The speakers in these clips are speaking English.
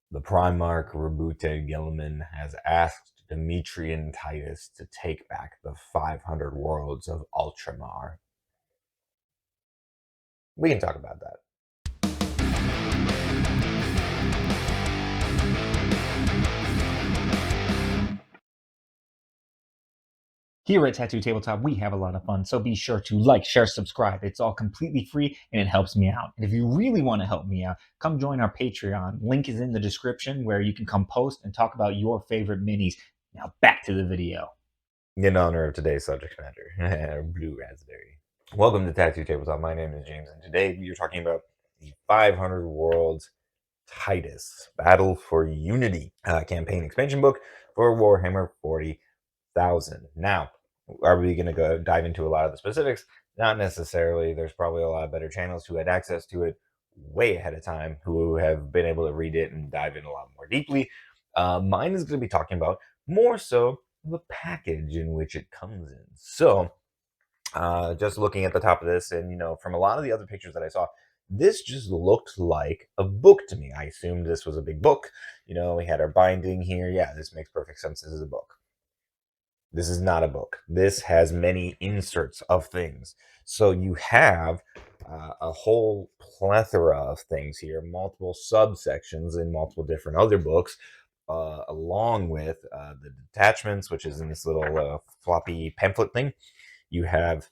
The Primarch Rebute Gilliman has asked Dimitri and Titus to take back the 500 worlds of Ultramar. We can talk about that. Here at Tattoo Tabletop, we have a lot of fun, so be sure to like, share, subscribe. It's all completely free and it helps me out. And if you really want to help me out, come join our Patreon. Link is in the description where you can come post and talk about your favorite minis. Now back to the video. In honor of today's subject matter, Blue Raspberry. Welcome to Tattoo Tabletop. My name is James, and today we are talking about the 500 Worlds Titus Battle for Unity campaign expansion book for Warhammer 40,000. Now, are we going to go dive into a lot of the specifics? Not necessarily. There's probably a lot of better channels who had access to it way ahead of time, who have been able to read it and dive in a lot more deeply. Mine is going to be talking about more so the package in which it comes in. So, just looking at the top of this, and from a lot of the other pictures that I saw, this just looked like a book to me. I assumed this was a big book. We had our binding here. Yeah, this makes perfect sense. This is a book. This is not a book. This has many inserts of things. So you have a whole plethora of things here, multiple subsections in multiple different other books, along with the detachments, which is in this little floppy pamphlet thing. You have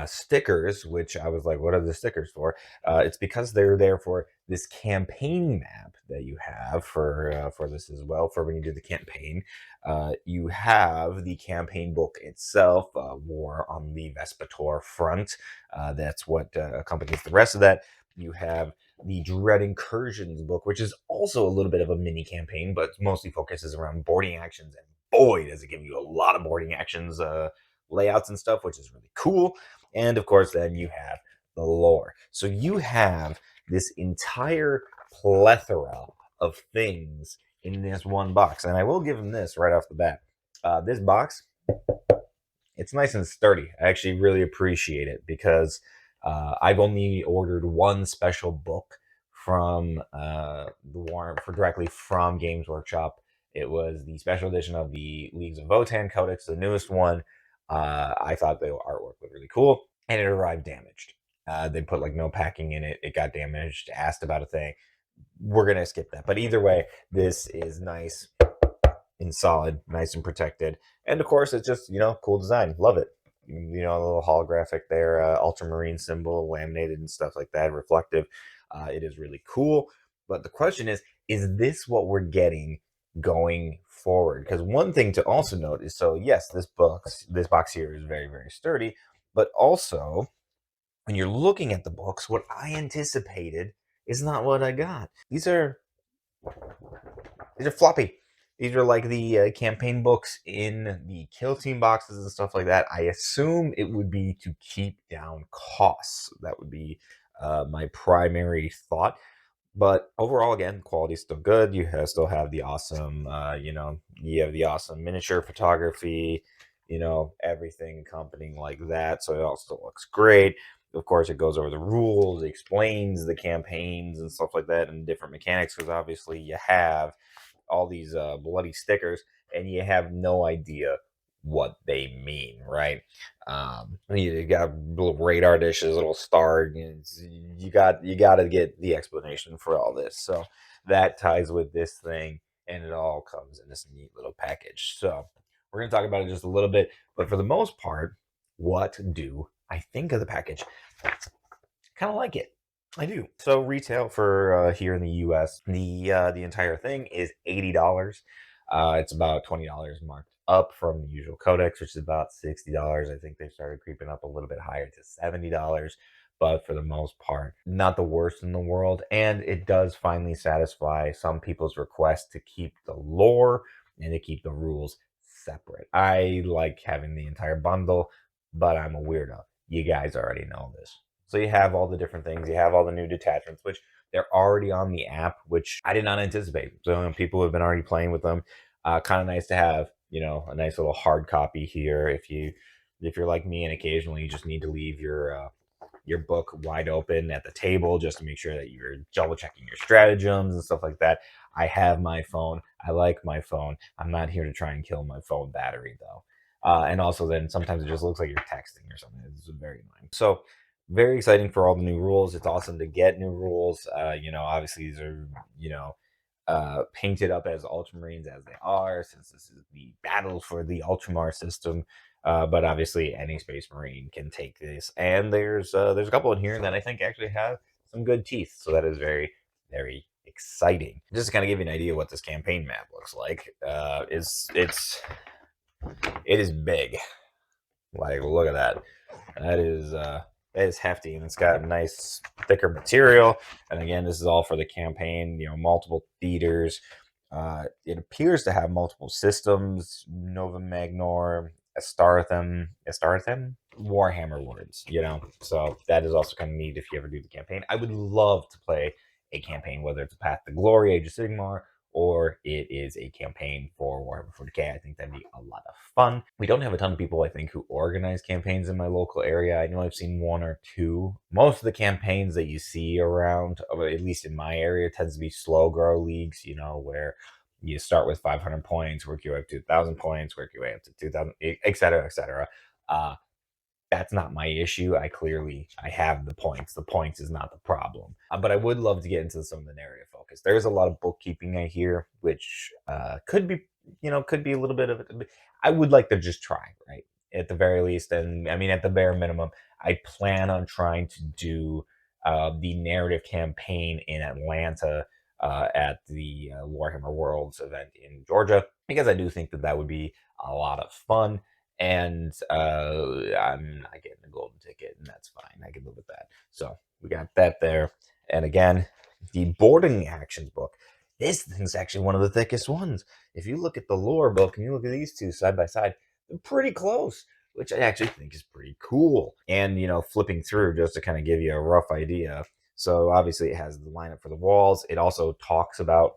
stickers, which I was like, what are the stickers for? It's because they're there for this campaign map that you have for this as well, for when you do the campaign. You have the campaign book itself, War on the Vespator front. That's what accompanies the rest of that. You have the Dread Incursions book, which is also a little bit of a mini campaign, but mostly focuses around boarding actions. And boy, does it give you a lot of boarding actions layouts and stuff, which is really cool. And of course, then you have the lore. So you have this entire plethora of things in this one box. And I will give them this right off the bat. This box, it's nice and sturdy. I actually really appreciate it because I've only ordered one special book from the Warhammer for directly from Games Workshop. It was the special edition of the Leagues of Votann Codex, the newest one. I thought the artwork was really cool, and it arrived damaged. They put like no packing in it. It got damaged. Asked about a thing. We're gonna skip that. But either way, this is nice and solid, nice and protected, and of course, it's just cool design. Love it. A little holographic there, ultramarine symbol, laminated and stuff like that, reflective. It is really cool. But the question is this what we're getting going forward? Because one thing to also note is, so yes, this box here is very, very sturdy, but also when you're looking at the books, what I anticipated is not what I got. These are floppy. These are like the campaign books in the kill team boxes and stuff like that. I assume it would be to keep down costs. That would be my primary thought. But overall, again, quality's still good. Still have the awesome, you have the awesome miniature photography, everything accompanying like that. So it all still looks great. Of course, it goes over the rules, explains the campaigns and stuff like that, and different mechanics. Because obviously, you have all these bloody stickers, and you have no idea what they mean, right? You got little radar dishes, little star. You got to get the explanation for all this. So that ties with this thing, and it all comes in this neat little package. So we're gonna talk about it just a little bit, but for the most part, what do I think of the package? Kind of like it. I do. So retail for here in the U.S., the entire thing is $80. It's about $20 marked up from the usual codex, which is about $60. I think they started creeping up a little bit higher to $70. But for the most part, not the worst in the world. And it does finally satisfy some people's request to keep the lore and to keep the rules separate. I like having the entire bundle, but I'm a weirdo. You guys already know this. So you have all the different things. You have all the new detachments, which they're already on the app, which I did not anticipate. So people have been already playing with them. Kind of nice to have, a nice little hard copy here. If you're like me and occasionally you just need to leave your book wide open at the table just to make sure that you're double checking your stratagems and stuff like that. I have my phone. I like my phone. I'm not here to try and kill my phone battery though. And also, then sometimes it just looks like you're texting or something. It's very annoying. So, very exciting for all the new rules. It's awesome to get new rules. Obviously, these are, painted up as Ultramarines as they are, since this is the battle for the Ultramar system. But obviously, any Space Marine can take this, and there's a couple in here that I think actually have some good teeth. So that is very, very exciting. Just to kind of give you an idea what this campaign map looks like, it is big. Like, look at that. That is hefty, and it's got a nice thicker material. And again, this is all for the campaign. Multiple theaters. It appears to have multiple systems: Nova Magnor, Astarthem, Warhammer words. So that is also kind of neat if you ever do the campaign. I would love to play a campaign, whether it's a Path to Glory, Age of Sigmar, or it is a campaign for Warhammer 40k. I think that'd be a lot of fun. We don't have a ton of people, I think, who organize campaigns in my local area. I know I've seen one or two. Most of the campaigns that you see around, at least in my area, tends to be slow grow leagues, where you start with 500 points, work your way up to 1,000 points, work your way up to 2,000, et cetera, et cetera. That's not my issue. I have the points. The points is not the problem. But I would love to get into some of the narrative focus. There's a lot of bookkeeping I hear, which could be a little bit of it. I would like to just try, right? At the very least, and I mean at the bare minimum, I plan on trying to do the narrative campaign in Atlanta at the Warhammer Worlds event in Georgia, because I do think that would be a lot of fun. And I'm not getting a golden ticket, and that's fine. I can live with that. So we got that there. And again, the boarding actions book. This thing's actually one of the thickest ones. If you look at the lore book and you look at these two side by side, they're pretty close, which I actually think is pretty cool. And flipping through just to kind of give you a rough idea. So obviously it has the lineup for the walls. It also talks about,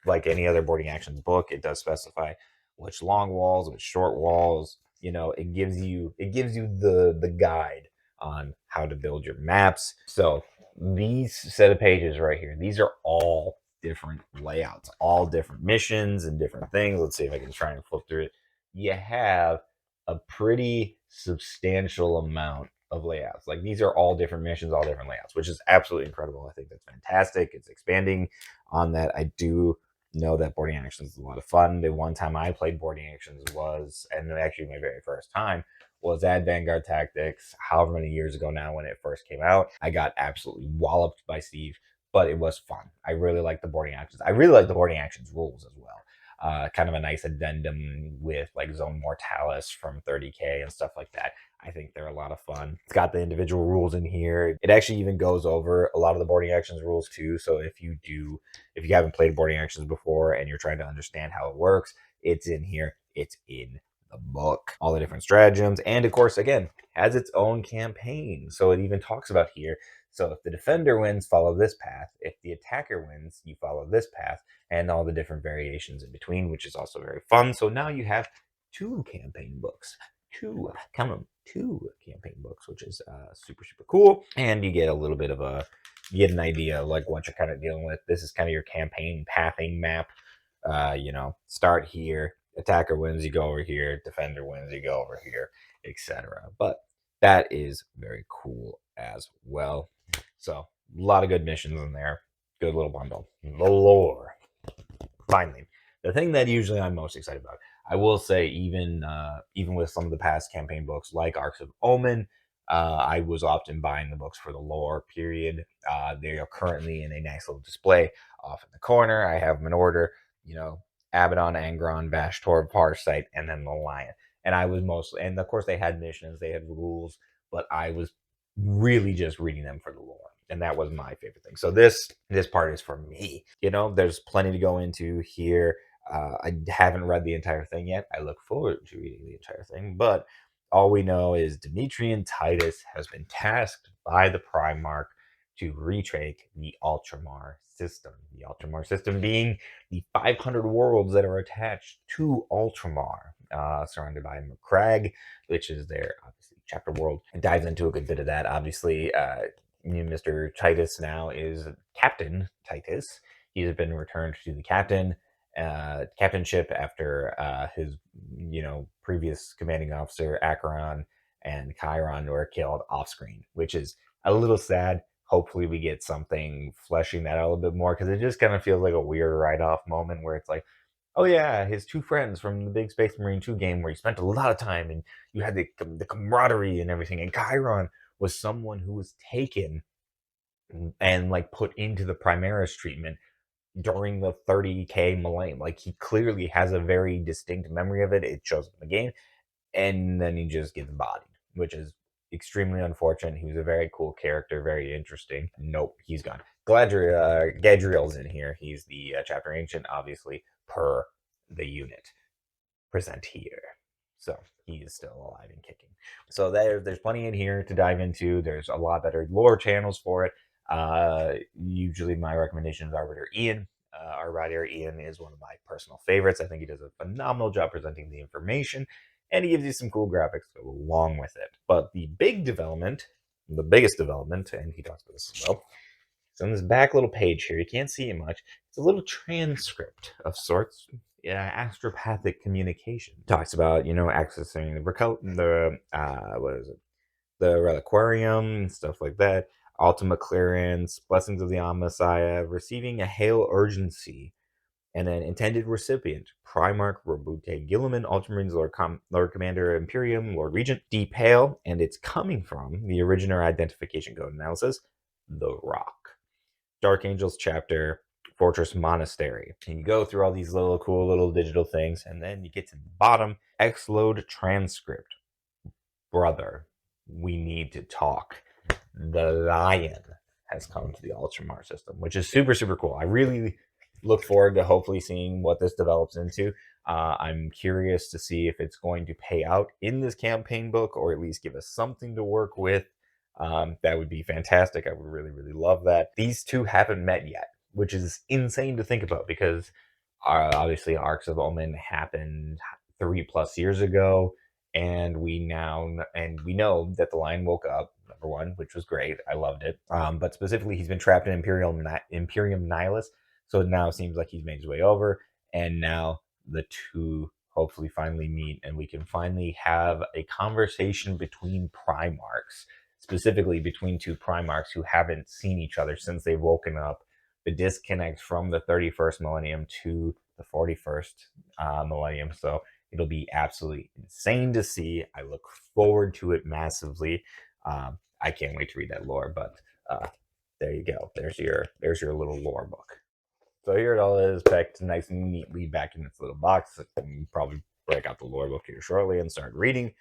like any other boarding actions book, it does specify which long walls, which short walls. It gives you the guide on how to build your maps. So these set of pages right here, these are all different layouts, all different missions and different things. Let's see if I can try and flip through it. You have a pretty substantial amount of layouts. Like, these are all different missions, all different layouts, which is absolutely incredible. I think that's fantastic. It's expanding on that. I do know that boarding actions is a lot of fun. The one time I played boarding actions was, and actually my very first time, was at Vanguard Tactics, however many years ago now when it first came out. I got absolutely walloped by Steve, but it was fun. I really like the boarding actions. I really like the boarding actions rules as well. Kind of a nice addendum with like Zone Mortalis from 30K and stuff like that. I think they're a lot of fun. It's got the individual rules in here. It actually even goes over a lot of the boarding actions rules too. So if you haven't played boarding actions before and you're trying to understand how it works, it's in here. It's in the book. All the different stratagems, and of course, again, has its own campaign. So it even talks about here. So if the defender wins, follow this path. If the attacker wins, you follow this path, and all the different variations in between, which is also very fun. So now you have two campaign books. Two campaign books, which is super, super cool. And you get a little bit of you get an idea of like what you're kind of dealing with. This is kind of your campaign pathing map. Start here, attacker wins, you go over here, defender wins, you go over here, etc. But that is very cool as well. So a lot of good missions in there. Good little bundle. The lore. Finally, the thing that usually I'm most excited about. I will say, even with some of the past campaign books like Arcs of Omen, I was often buying the books for the lore. Period. They are currently in a nice little display off in the corner. I have them in order. Abaddon, Angron, Vashtor, Farsight, and then the Lion. And I was mostly, and of course they had missions, they had rules, but I was really just reading them for the lore. And that was my favorite thing. So this part is for me. There's plenty to go into here. I haven't read the entire thing yet. I look forward to reading the entire thing. But all we know is Demetrian Titus has been tasked by the Primarch to retake the Ultramar system. The Ultramar system being the 500 worlds that are attached to Ultramar, surrounded by Macragge, which is their obviously chapter world. It dives into a good bit of that. Obviously, Mr. Titus now is Captain Titus. He's been returned to the captainship after his previous commanding officer Acheron and Chiron were killed off screen, which is a little sad. Hopefully, we get something fleshing that out a little bit more because it just kind of feels like a weird write off moment where it's like, oh yeah, his two friends from the Big Space Marine 2 game where you spent a lot of time and you had the camaraderie and everything. And Chiron was someone who was taken and like put into the Primaris treatment during the 30K millennium. Like he clearly has a very distinct memory of it. It shows up in the game, and then he just gets bodied, which is extremely unfortunate. He was a very cool character, very interesting. Nope, he's gone. Gadriel's in here. He's the chapter ancient, obviously, per the unit present here. So he is still alive and kicking. So there's plenty in here to dive into. There's a lot better lore channels for it. Usually my recommendations are Writer Ian. Our writer Ian is one of my personal favorites. I think he does a phenomenal job presenting the information, and he gives you some cool graphics to go along with it. But the big development, the biggest development, and he talks about this as well, is on this back little page here. You can't see it much. It's a little transcript of sorts. Yeah, astropathic communication talks about accessing what is it, the reliquarium, stuff like that, ultimate clearance, blessings of the Messiah, receiving a hail urgency, and then intended recipient, Primarch Robute Gilliman, Ultramarines Lord Commander Imperium, Lord Regent, Deep Hail, and it's coming from the Originator Identification Code Analysis, The Rock. Dark Angels chapter, Fortress Monastery. And you go through all these little cool little digital things, and then you get to the bottom, Xload transcript. Brother, we need to talk. The Lion has come to the Ultramar system, which is super, super cool. I really look forward to hopefully seeing what this develops into. I'm curious to see if it's going to pay out in this campaign book or at least give us something to work with. That would be fantastic. I would really, really love that. These two haven't met yet, which is insane to think about because obviously Arcs of Omen happened 3+ years ago, and we know that the Lion woke up. Number one, which was great. I loved it. But specifically, he's been trapped in Imperium Nihilus, so it now seems like he's made his way over, and now the two hopefully finally meet, and we can finally have a conversation between Primarchs, specifically between two Primarchs who haven't seen each other since they've woken up. The disconnect from the 31st millennium to the 41st millennium. So it'll be absolutely insane to see. I look forward to it massively. I can't wait to read that lore, but there you go. There's your little lore book. So here it all is, packed nice and neatly back in its little box. I'll probably break out the lore book here shortly and start reading.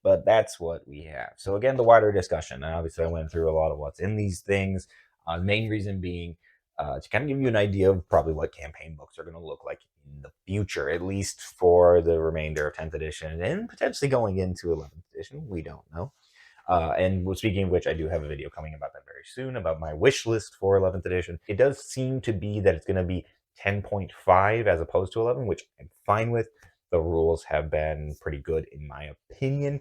But that's what we have. So again, the wider discussion. And obviously, I went through a lot of what's in these things. The main reason being to kind of give you an idea of probably what campaign books are going to look like in the future, at least for the remainder of 10th edition and potentially going into 11th edition. We don't know. And speaking of which, I do have a video coming about that very soon, about my wish list for 11th edition. It does seem to be that it's going to be 10.5 as opposed to 11, which I'm fine with. The rules have been pretty good in my opinion.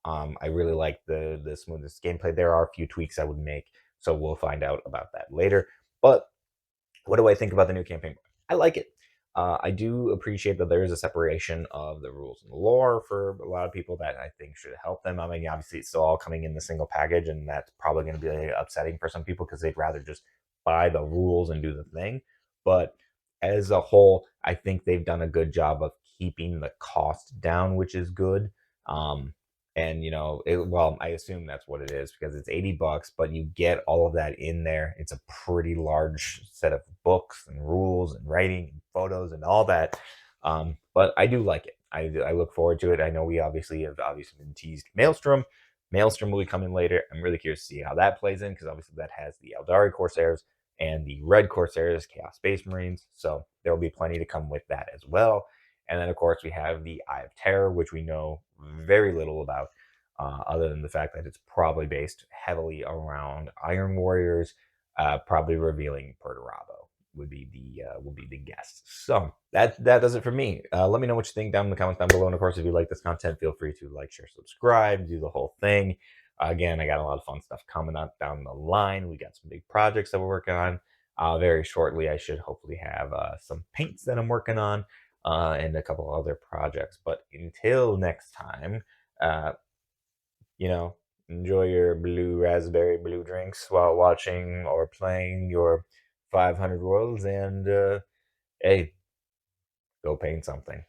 I really like the smoothest gameplay. There are a few tweaks I would make, so we'll find out about that later. But what do I think about the new campaign? I like it. I do appreciate that there is a separation of the rules and the lore for a lot of people that I think should help them. I mean, obviously, it's still all coming in the single package, and that's probably going to be upsetting for some people because they'd rather just buy the rules and do the thing. But as a whole, I think they've done a good job of keeping the cost down, which is good. And well, I assume that's what it is because it's $80, but you get all of that in there. It's a pretty large set of books and rules and writing and photos and all that. But I do like it. I look forward to it. I know we have been teased Maelstrom. Maelstrom will be coming later. I'm really curious to see how that plays in because obviously that has the Eldari Corsairs and the Red Corsairs, Chaos Space Marines. So there will be plenty to come with that as well. And then, of course, we have the Eye of Terror, which we know very little about, other than the fact that it's probably based heavily around Iron Warriors, probably revealing Perturabo would be the guess. So that does it for me. Let me know what you think down in the comments down below. And of course, if you like this content, feel free to like, share, subscribe, do the whole thing. Again, I got a lot of fun stuff coming up down the line. We got some big projects that we're working on. Very shortly, I should hopefully have some paints that I'm working on and a couple other projects. But until next time, uh, you know, enjoy your blue raspberry blue drinks while watching or playing your 500 worlds, and hey, go paint something.